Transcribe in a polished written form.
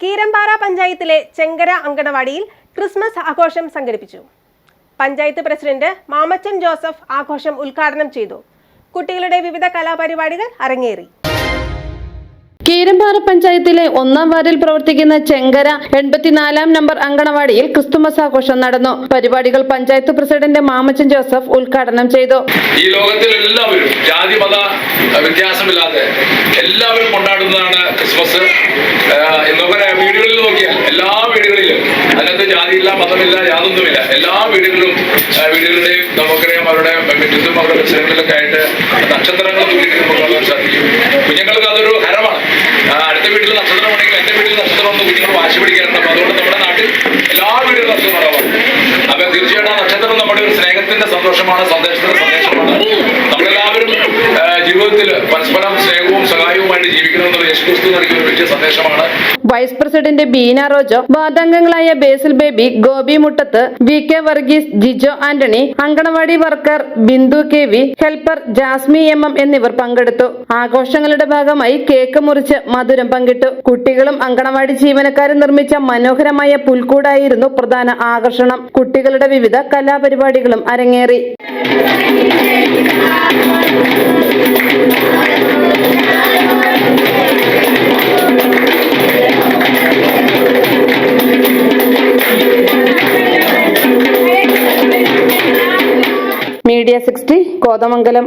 കീരമ്പാറ പഞ്ചായത്തിലെ ചെങ്കര അങ്കണവാടിയിൽ ക്രിസ്മസ് ആഘോഷം സംഘടിപ്പിച്ചു. പഞ്ചായത്ത് പ്രസിഡന്റ് മാമച്ചൻ ജോസഫ് ആഘോഷം ഉദ്ഘാടനം ചെയ്തു. കുട്ടികളുടെ വിവിധ കലാപരിപാടികൾ അരങ്ങേറി. കീരമ്പാറ പഞ്ചായത്തിലെ 1-ാം വാർഡിൽ പ്രവർത്തിക്കുന്ന ചെങ്കര 84-ാം നമ്പർ അങ്കണവാടിയിൽ ക്രിസ്തുമസ് ആഘോഷം നടന്നു. പരിപാടികൾ പഞ്ചായത്ത് പ്രസിഡന്റ് മാമച്ചൻ ജോസഫ് ഉദ്ഘാടനം ചെയ്തു. ഈ ലോകത്തിൽ എല്ലാവരും ജാതി മത വ്യത്യാസമില്ലാതെ എല്ലാവരും കൊണ്ടാടുന്നതാണ് ക്രിസ്മസ്. വീടുകളിൽ നോക്കിയാൽ എല്ലാ വീടുകളിലും അതിനകത്ത് ജാതിയില്ല, മതമില്ല, യാതൊന്നുമില്ല. എല്ലാ വീടുകളുടെയും നമുക്കറിയാം അവരുടെ ചുറ്റും അവരുടെ പരിസരങ്ങളിലൊക്കെ ആയിട്ട് നക്ഷത്രങ്ങൾ നമുക്ക് കാണാൻ സാധിക്കും. കുഞ്ഞുങ്ങൾക്ക് അതൊരു ഹരമാണ്. അടുത്ത വീട്ടിൽ നക്ഷത്രം ഉണ്ടെങ്കിൽ എന്റെ വീട്ടിൽ നക്ഷത്രം ഒന്ന് കുഞ്ഞുങ്ങൾ വാശി പിടിക്കാറുണ്ട്. അപ്പൊ അതുകൊണ്ട് നമ്മുടെ നാട്ടിൽ എല്ലാ വീടുകളും നക്ഷത്രമാണ്. അപ്പൊ തീർച്ചയായിട്ടും ആ നക്ഷത്രം നമ്മുടെ ഒരു സ്നേഹത്തിന്റെ സന്തോഷമാണ്, സന്ദേശത്തിന്റെ സന്ദേശമാണ്. നമ്മളെല്ലാവരും ജീവിതത്തിൽ പരസ്പരം സ്നേഹവും സഹായവുമായിട്ട് ജീവിക്കണമെന്നുള്ള യേശുക്രിസ്തു നൽകിയ ഒരു വലിയ സന്ദേശമാണ്. വൈസ് പ്രസിഡന്റ് ബീന റോജോ, വാർഡംഗങ്ങളായ ബേസിൽ ബേബി, ഗോപി മുട്ടത്ത്, VK Varghese, Jijo Antony, anganwadi worker Bindu KV, helper Jasmi MM എന്നിവർ പങ്കെടുത്തു. ആഘോഷങ്ങളുടെ ഭാഗമായി കേക്ക് മുറിച്ച് മധുരം പങ്കിട്ടു. കുട്ടികളും അങ്കണവാടി ജീവനക്കാരും നിർമ്മിച്ച മനോഹരമായ പുൽക്കൂടായിരുന്നു പ്രധാന ആകർഷണം. കുട്ടികളുടെ വിവിധ കലാപരിപാടികളും അരങ്ങേറി. Media 60 കോതമംഗലം.